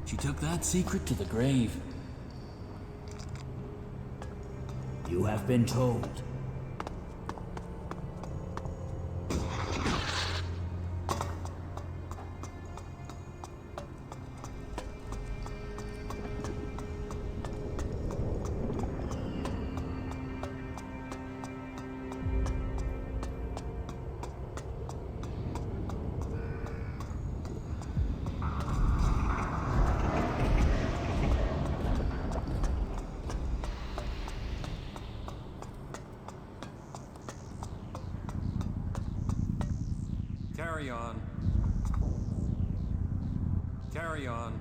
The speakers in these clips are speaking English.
She took that secret to the grave. You have been told. Carry on. Carry on.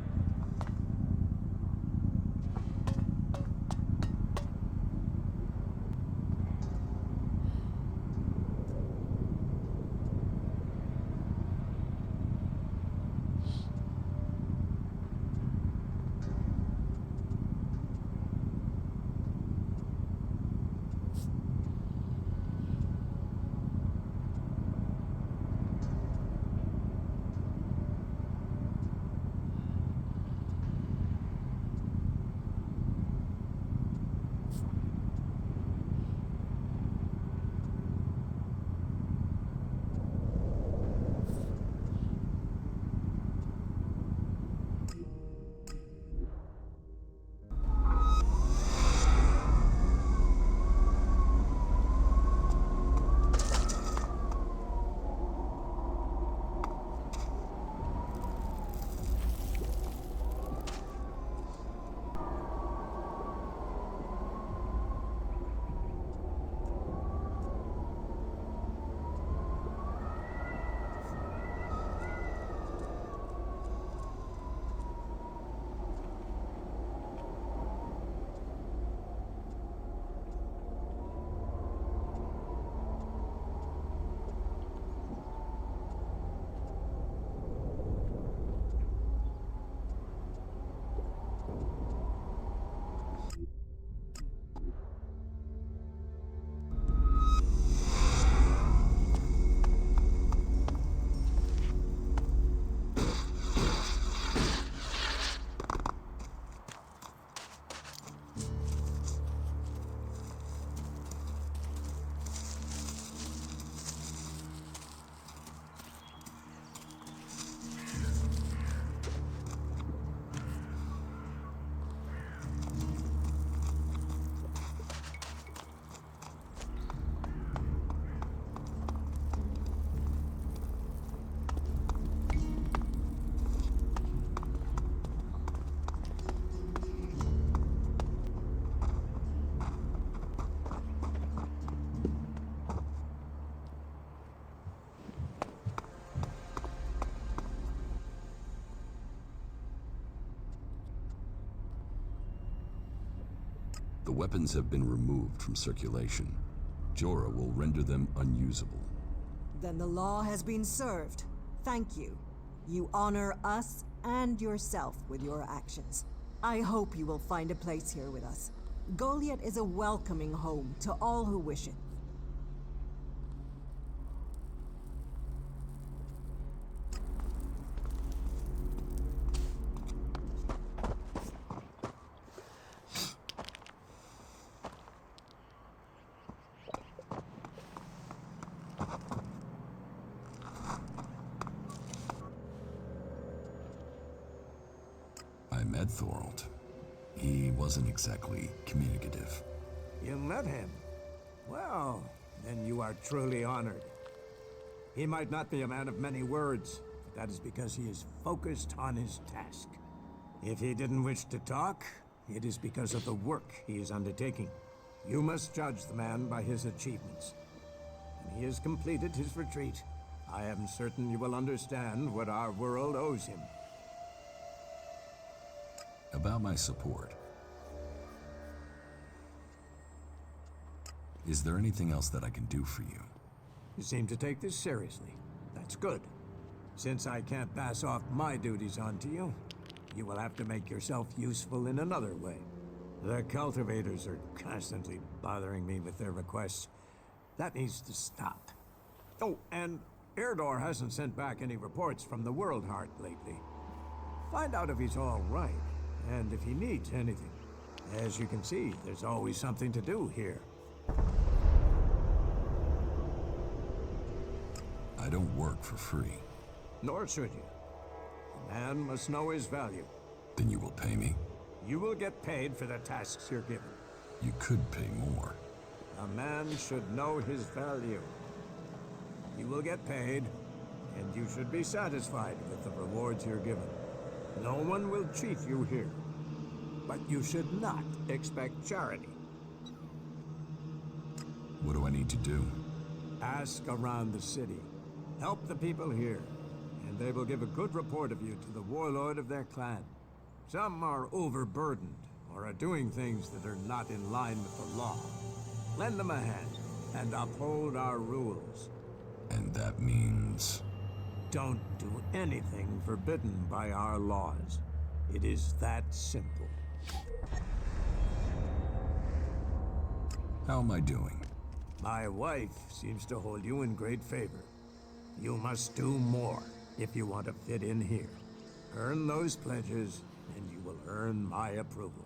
The weapons have been removed from circulation. Jorah will render them unusable. Then the law has been served. Thank you. You honor us and yourself with your actions. I hope you will find a place here with us. Goliath is a welcoming home to all who wish it. I met Thorald. He wasn't exactly communicative. You met him? Well, then you are truly honored. He might not be a man of many words, but that is because he is focused on his task. If he didn't wish to talk, it is because of the work he is undertaking. You must judge the man by his achievements. When he has completed his retreat, I am certain you will understand what our world owes him. About my support. Is there anything else that I can do for you? You seem to take this seriously. That's good. Since I can't pass off my duties onto you, you will have to make yourself useful in another way. The cultivators are constantly bothering me with their requests. That needs to stop. Oh, and Erdor hasn't sent back any reports from the World Heart lately. Find out if he's all right, and if he needs anything. As you can see, there's always something to do here. I don't work for free. Nor should you. A man must know his value. Then you will pay me? You will get paid for the tasks you're given. You could pay more. A man should know his value. You will get paid, and you should be satisfied with the rewards you're given. No one will cheat you here. But you should not expect charity. What do I need to do? Ask around the city. Help the people here, and they will give a good report of you to the warlord of their clan. Some are overburdened, or are doing things that are not in line with the law. Lend them a hand, and uphold our rules. And that means... Don't do anything forbidden by our laws. It is that simple. How am I doing? My wife seems to hold you in great favor. You must do more if you want to fit in here. Earn those pledges, and you will earn my approval.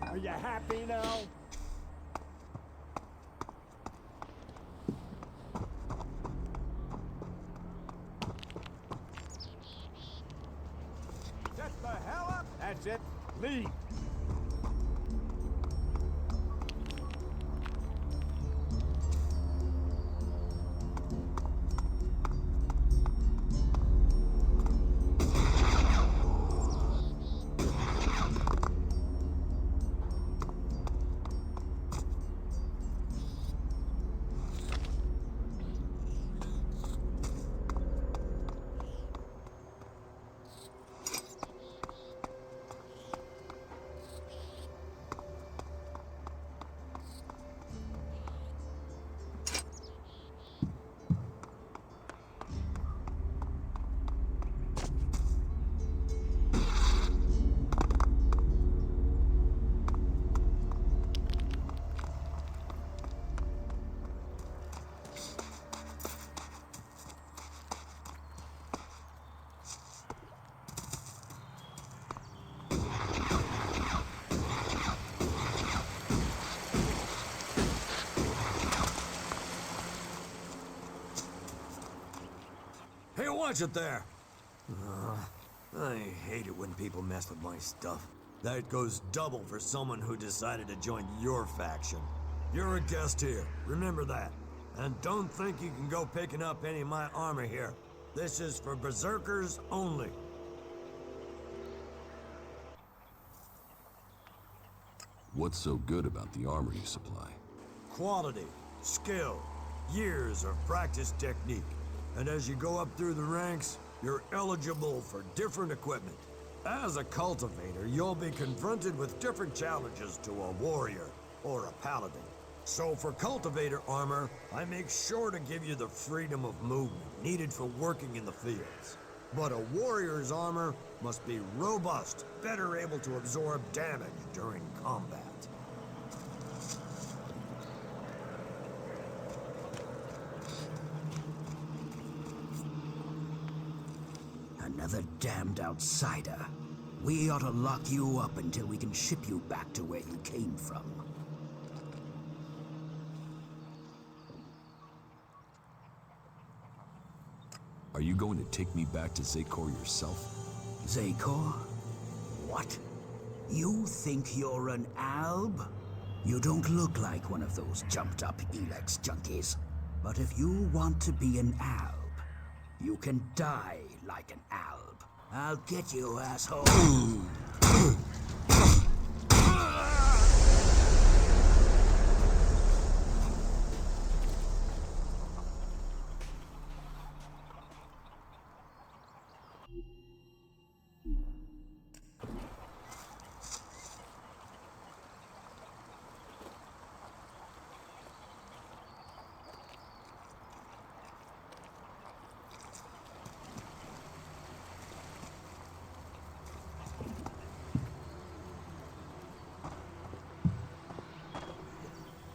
Are you happy now? Shut the hell up! That's it. Leave. Hey, watch it there! I hate it when people mess with my stuff. That goes double for someone who decided to join your faction. You're a guest here, remember that. And don't think you can go picking up any of my armor here. This is for berserkers only. What's so good about the armor you supply? Quality, skill, years of practice technique. And as you go up through the ranks, you're eligible for different equipment. As a cultivator, you'll be confronted with different challenges to a warrior or a paladin. So for cultivator armor, I make sure to give you the freedom of movement needed for working in the fields. But a warrior's armor must be robust, better able to absorb damage during combat. Another damned outsider. We ought to lock you up until we can ship you back to where you came from. Are you going to take me back to Zakor yourself? Zakor? What? You think you're an alb? You don't look like one of those jumped-up Elex junkies. But if you want to be an alb, you can die like an alb. I'll get you, asshole.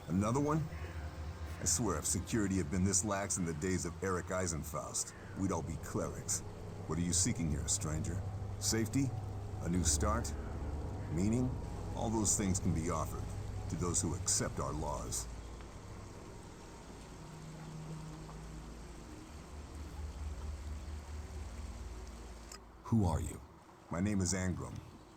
Another one? I swear if security had been this lax in the days of Eric Eisenfaust, we'd all be clerics. What are you seeking here, stranger? Safety? A new start? Meaning? All those things can be offered to those who accept our laws. Who are you? My name is Angram.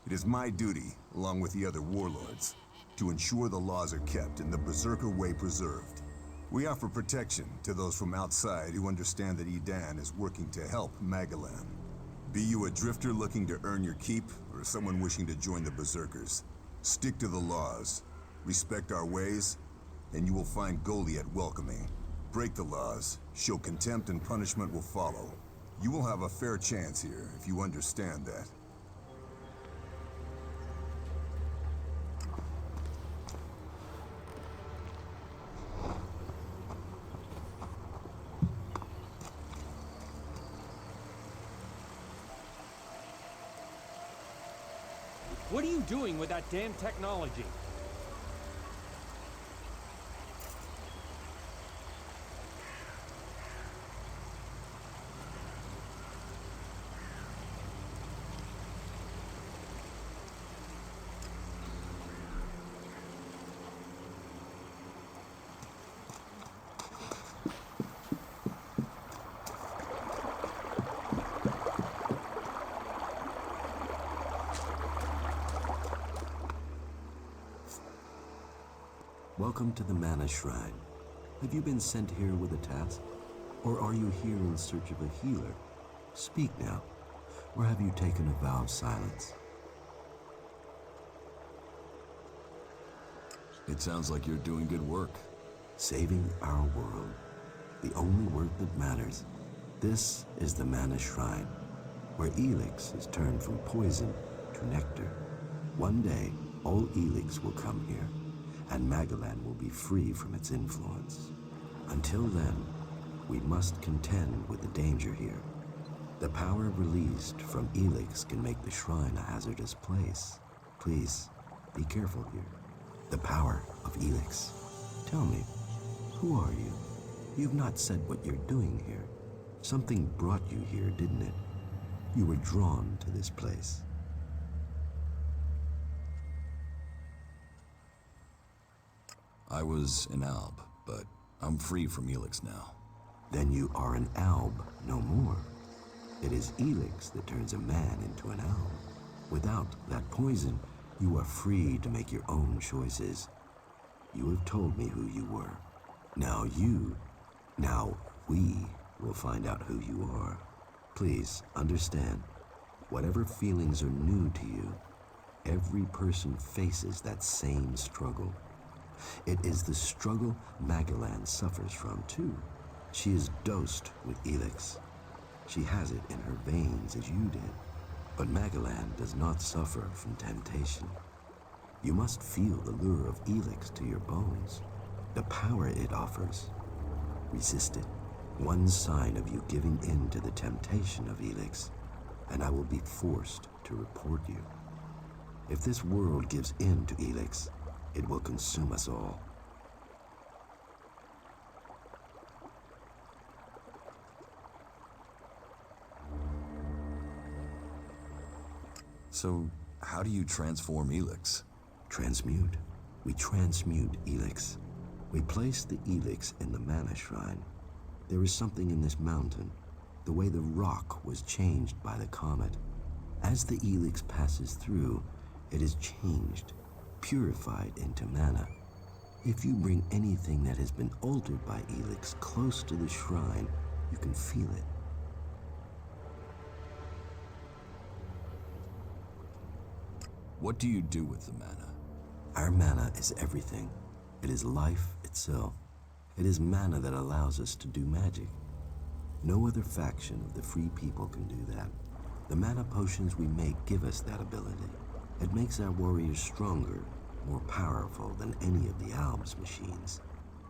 It is my duty, along with the other warlords, to ensure the laws are kept and the Berserker Way preserved. We offer protection to those from outside who understand that Edan is working to help Magalan. Be you a drifter looking to earn your keep, or someone wishing to join the Berserkers, stick to the laws, respect our ways, and you will find Goliath welcoming. Break the laws, show contempt, and punishment will follow. You will have a fair chance here if you understand that. What are you doing with that damn technology? Welcome to the Mana Shrine. Have you been sent here with a task? Or are you here in search of a healer? Speak now. Or have you taken a vow of silence? It sounds like you're doing good work. Saving our world. The only work that matters. This is the Mana Shrine, where Elex is turned from poison to nectar. One day, all Elex will come here, and Magalan will be free from its influence. Until then, we must contend with the danger here. The power released from Elex can make the shrine a hazardous place. Please, be careful here. The power of Elex. Tell me, who are you? You've not said what you're doing here. Something brought you here, didn't it? You were drawn to this place. I was an alb, but I'm free from Elex now. Then you are an alb no more. It is Elex that turns a man into an alb. Without that poison, you are free to make your own choices. You have told me who you were. Now we will find out who you are. Please understand, whatever feelings are new to you, every person faces that same struggle. It is the struggle Magalan suffers from, too. She is dosed with Elex. She has it in her veins as you did. But Magalan does not suffer from temptation. You must feel the lure of Elex to your bones, the power it offers. Resist it. One sign of you giving in to the temptation of Elex, and I will be forced to report you. If this world gives in to Elex, it will consume us all. So, how do you transform Elex? Transmute. We transmute Elex. We place the Elex in the Mana Shrine. There is something in this mountain, the way the rock was changed by the comet. As the Elex passes through, it is changed, purified into mana. If you bring anything that has been altered by Elex close to the shrine, you can feel it. What do you do with the mana? Our mana is everything. It is life itself. It is mana that allows us to do magic. No other faction of the free people can do that. The mana potions we make give us that ability. It makes our warriors stronger, more powerful than any of the Alb's machines.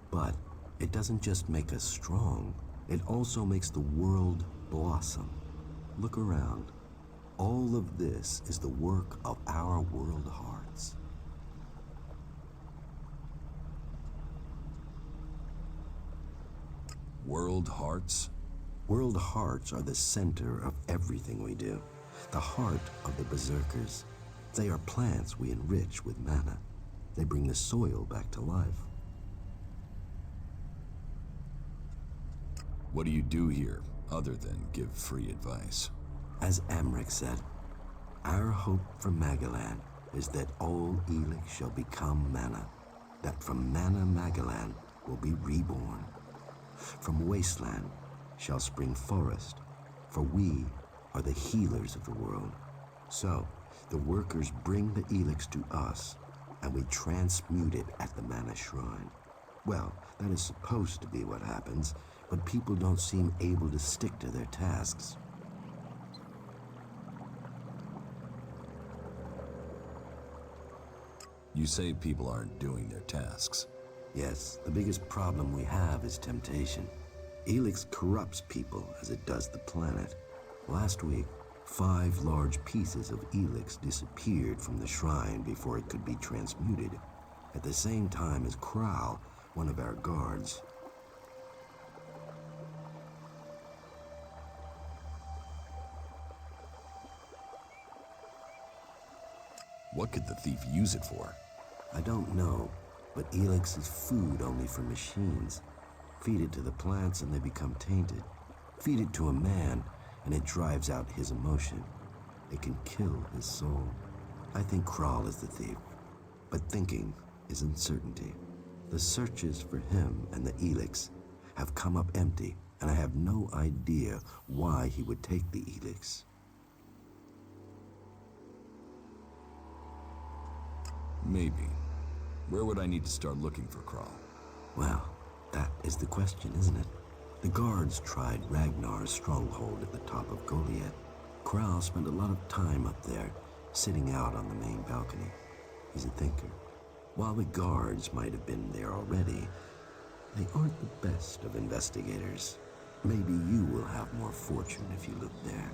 But it doesn't just make us strong, it also makes the world blossom. Look around. All of this is the work of our world hearts. World hearts? World hearts are the center of everything we do. The heart of the berserkers. They are plants we enrich with mana. They bring the soil back to life. What do you do here, other than give free advice? As Amric said, our hope for Magalan is that all Elex shall become mana, that from mana Magalan will be reborn. From wasteland shall spring forest, for we are the healers of the world. So, the workers bring the Elex to us, and we transmute it at the mana shrine. Well, that is supposed to be what happens, but people don't seem able to stick to their tasks. You say people aren't doing their tasks. Yes, the biggest problem we have is temptation. Elex corrupts people as it does the planet. Last week, 5 large pieces of Elex disappeared from the shrine before it could be transmuted, at the same time as Kral, one of our guards. What could the thief use it for? I don't know, but Elex is food only for machines. Feed it to the plants and they become tainted. Feed it to a man and it drives out his emotion. It can kill his soul. I think Kral is the thief, but thinking is uncertainty. The searches for him and the Elex have come up empty, and I have no idea why he would take the Elex. Maybe. Where would I need to start looking for Kral? Well, that is the question, isn't it? The guards tried Ragnar's stronghold at the top of Goliath. Kral spent a lot of time up there, sitting out on the main balcony. He's a thinker. While the guards might have been there already, they aren't the best of investigators. Maybe you will have more fortune if you look there.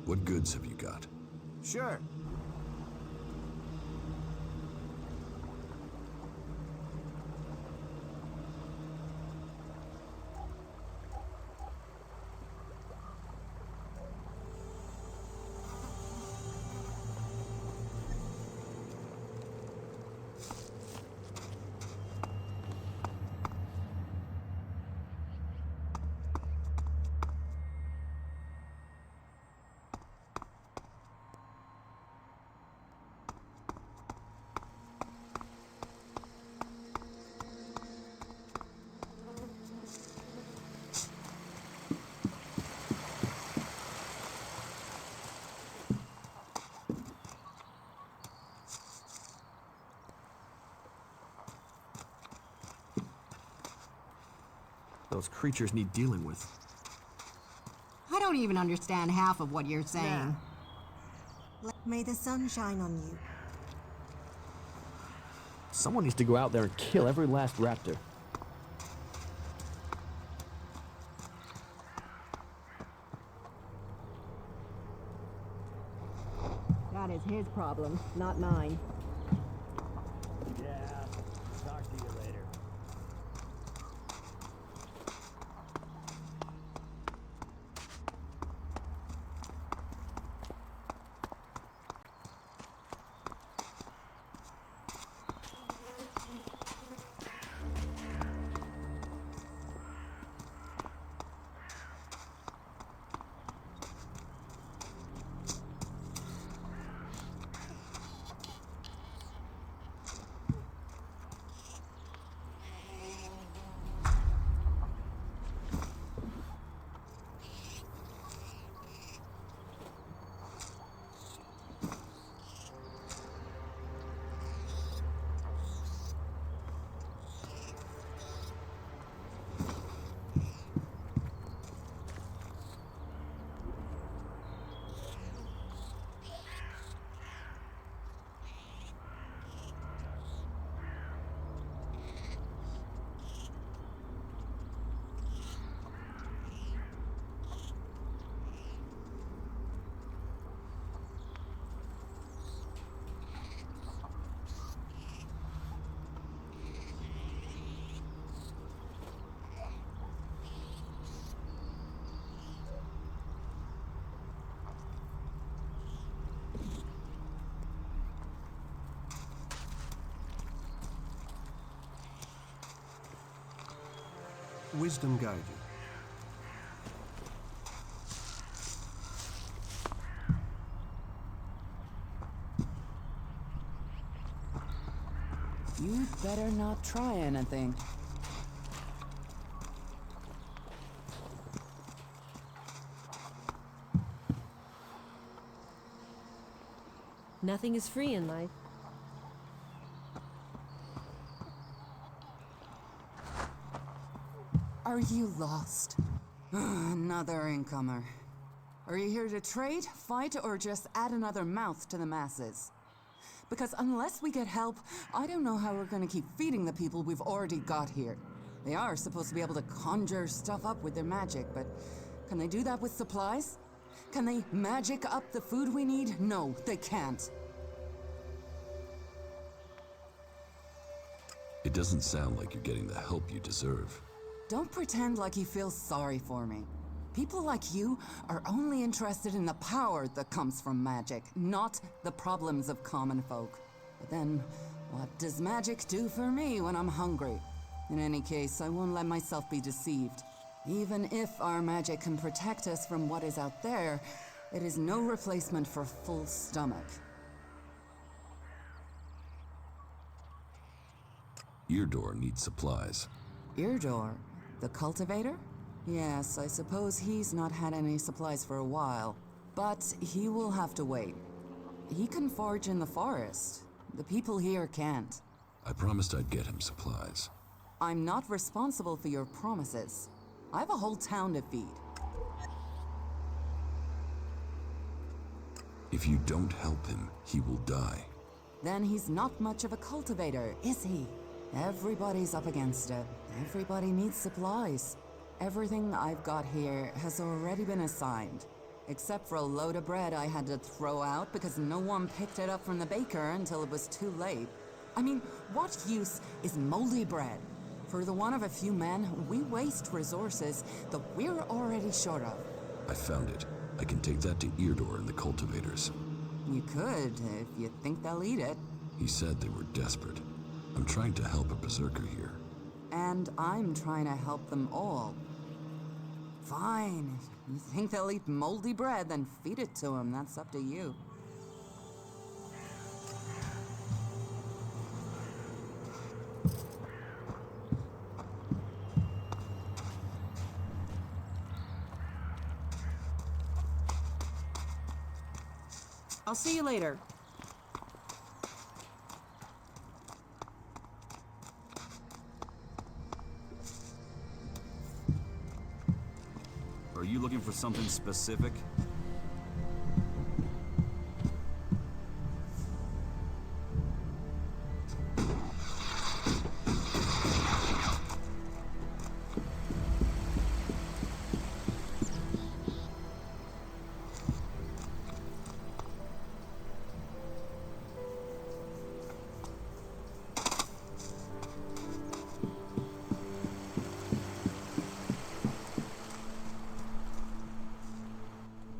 What goods have you got? Sure. Those creatures need dealing with. I don't even understand half of what you're saying. May the sun shine on you. Someone needs to go out there and kill every last raptor. That is his problem, not mine. Yeah. Talk to you later. wisdom guide you. You better not try anything. Nothing is free in life. Are you lost? Another incomer. Are you here to trade, fight, or just add another mouth to the masses? Because unless we get help, I don't know how we're gonna keep feeding the people we've already got here. They are supposed to be able to conjure stuff up with their magic, but can they do that with supplies? Can they magic up the food we need? No, they can't. It doesn't sound like you're getting the help you deserve. Don't pretend like you feel sorry for me. People like you are only interested in the power that comes from magic, not the problems of common folk. But then, what does magic do for me when I'm hungry? In any case, I won't let myself be deceived. Even if our magic can protect us from what is out there, it is no replacement for full stomach. Eardor needs supplies. Eardor? The cultivator? Yes, I suppose he's not had any supplies for a while. But he will have to wait. He can forage in the forest. The people here can't. I promised I'd get him supplies. I'm not responsible for your promises. I have a whole town to feed. If you don't help him, he will die. Then he's not much of a cultivator, is he? Everybody's up against it. Everybody needs supplies. Everything I've got here has already been assigned. Except for a load of bread I had to throw out because no one picked it up from the baker until it was too late. I mean, what use is moldy bread? For the want of a few men, we waste resources that we're already short of. I found it. I can take that to Eardor and the cultivators. You could, if you think they'll eat it. He said they were desperate. I'm trying to help a berserker here. And I'm trying to help them all. Fine. If you think they'll eat moldy bread, then feed it to them. That's up to you. I'll see you later. Are you looking for something specific?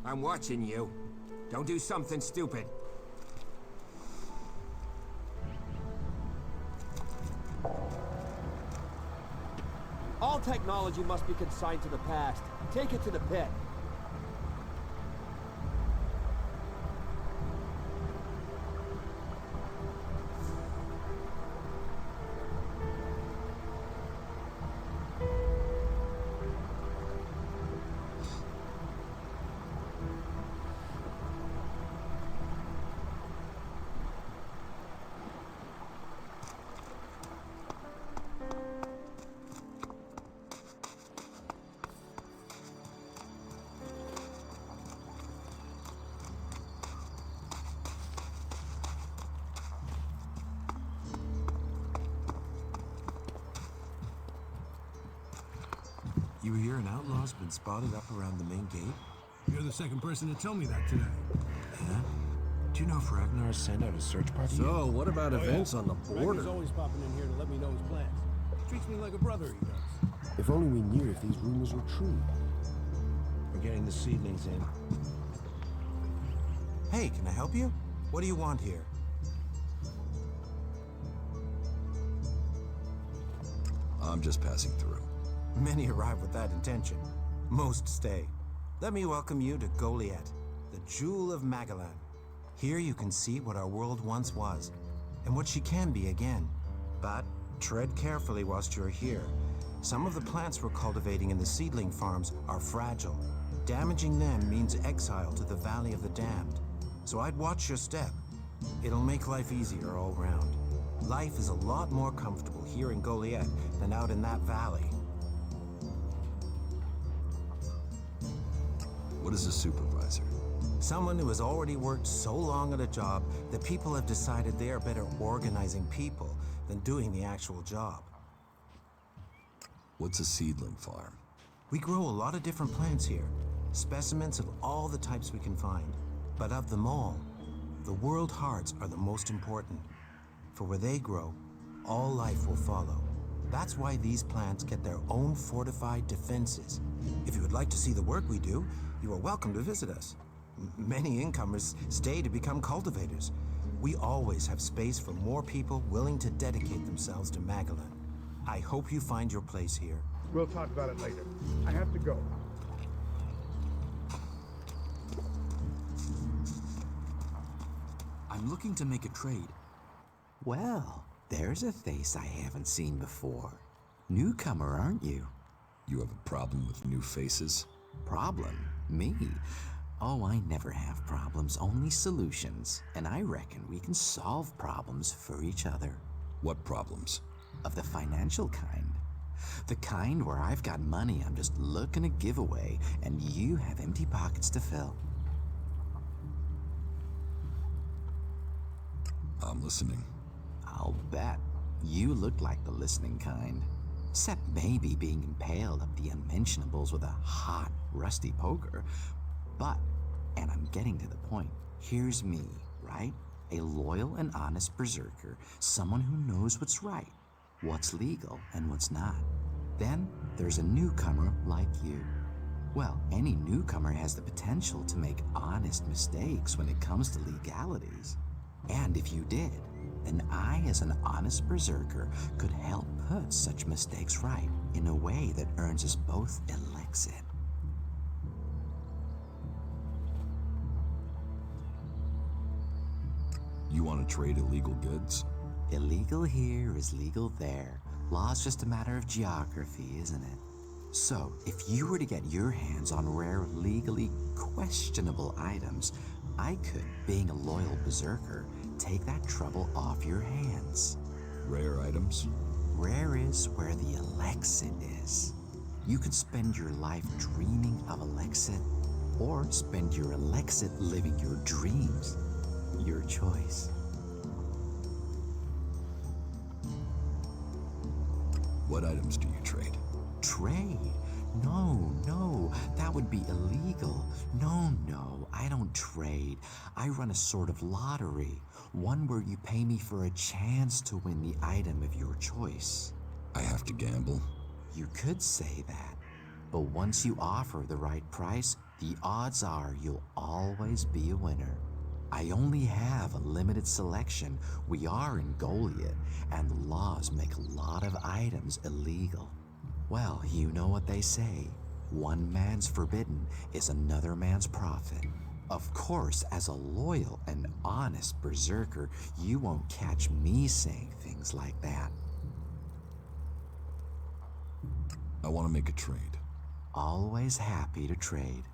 I'm watching you. Don't do something stupid. All technology must be consigned to the past. Take it to the pit. You hear an outlaw's been spotted up around the main gate? You're the second person to tell me that today. Yeah? Do you know if Ragnar's sent out a search party? So, what about events on the border? Ragnar's always popping in here to let me know his plans. Treats me like a brother, he does. If only we knew if these rumors were true. We're getting the seedlings in. Hey, can I help you? What do you want here? I'm just passing through. Many arrive with that intention. Most stay. Let me welcome you to Goliath, the jewel of Magellan. Here you can see what our world once was, and what she can be again. But tread carefully whilst you're here. Some of the plants we're cultivating in the seedling farms are fragile. Damaging them means exile to the Valley of the Damned. So I'd watch your step. It'll make life easier all round. Life is a lot more comfortable here in Goliath than out in that valley. What is a supervisor? Someone who has already worked so long at a job that people have decided they are better organizing people than doing the actual job. What's a seedling farm? We grow a lot of different plants here, specimens of all the types we can find. But of them all, the world hearts are the most important. For where they grow, all life will follow. That's why these plants get their own fortified defenses. If you would like to see the work we do, you are welcome to visit us. Many incomers stay to become cultivators. We always have space for more people willing to dedicate themselves to Magellan. I hope you find your place here. We'll talk about it later. I have to go. I'm looking to make a trade. Well, there's a face I haven't seen before. Newcomer, aren't you? You have a problem with new faces? Problem? Me? Oh, I never have problems, only solutions. And I reckon we can solve problems for each other. What problems? Of the financial kind. The kind where I've got money I'm just looking to give away, and you have empty pockets to fill. I'm listening. I'll bet. You look like the listening kind. Except maybe being impaled up the unmentionables with a hot, rusty poker. But, and I'm getting to the point, here's me, right? A loyal and honest berserker, someone who knows what's right, what's legal and what's not. Then there's a newcomer like you. Well, any newcomer has the potential to make honest mistakes when it comes to legalities. And if you did, then I, as an honest berserker, could help put such mistakes right in a way that earns us both Elexit. You want to trade illegal goods? Illegal here is legal there. Law's just a matter of geography, isn't it? So, if you were to get your hands on rare, legally questionable items, I could, being a loyal berserker, take that trouble off your hands. Rare items? Rare is where the Elexit is. You could spend your life dreaming of Elexit, or spend your Elexit living your dreams. Your choice. What items do you trade? Trade? No, that would be illegal. No, I don't trade. I run a sort of lottery, one where you pay me for a chance to win the item of your choice. I have to gamble? You could say that, but once you offer the right price, the odds are you'll always be a winner. I only have a limited selection. We are in Goliath, and the laws make a lot of items illegal. Well, you know what they say. One man's forbidden is another man's profit. Of course, as a loyal and honest berserker, you won't catch me saying things like that. I want to make a trade. Always happy to trade.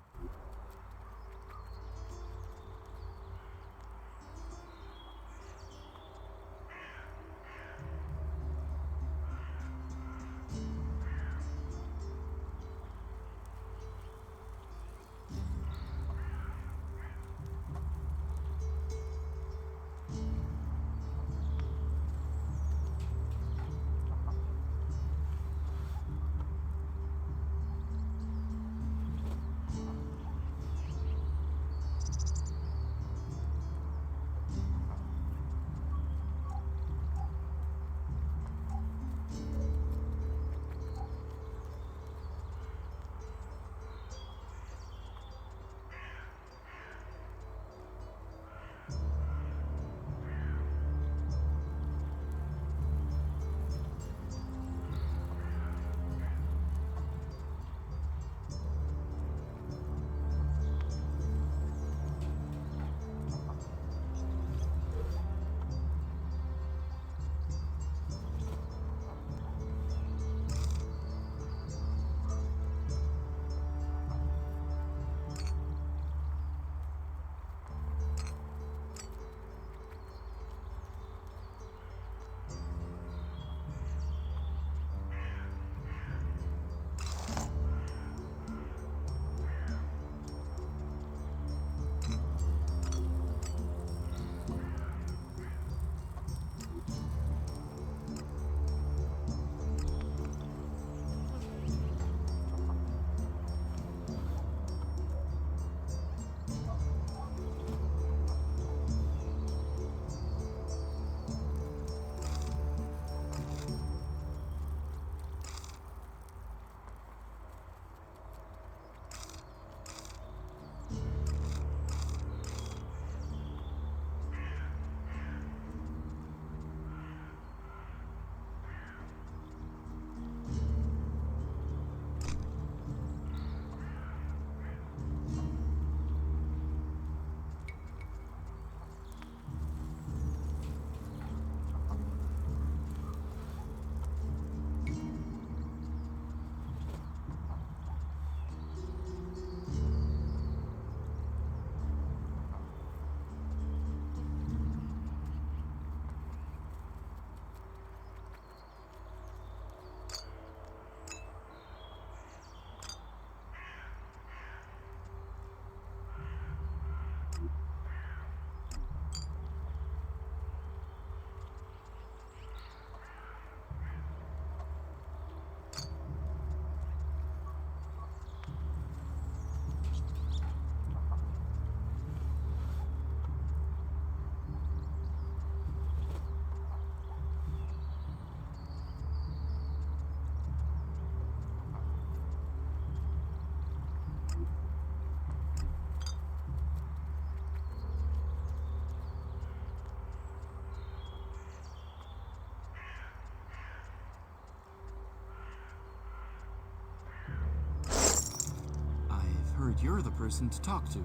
heard you're the person to talk to.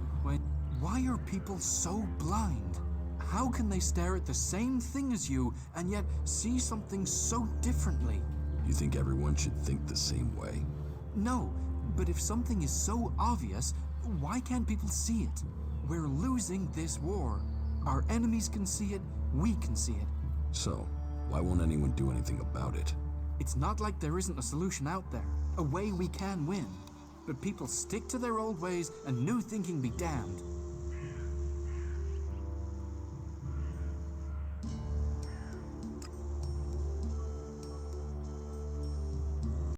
Why are people so blind? How can they stare at the same thing as you and yet see something so differently? You think everyone should think the same way? No, but if something is so obvious, why can't people see it? We're losing this war. Our enemies can see it, we can see it. So, why won't anyone do anything about it? It's not like there isn't a solution out there, a way we can win. But people stick to their old ways and new thinking be damned.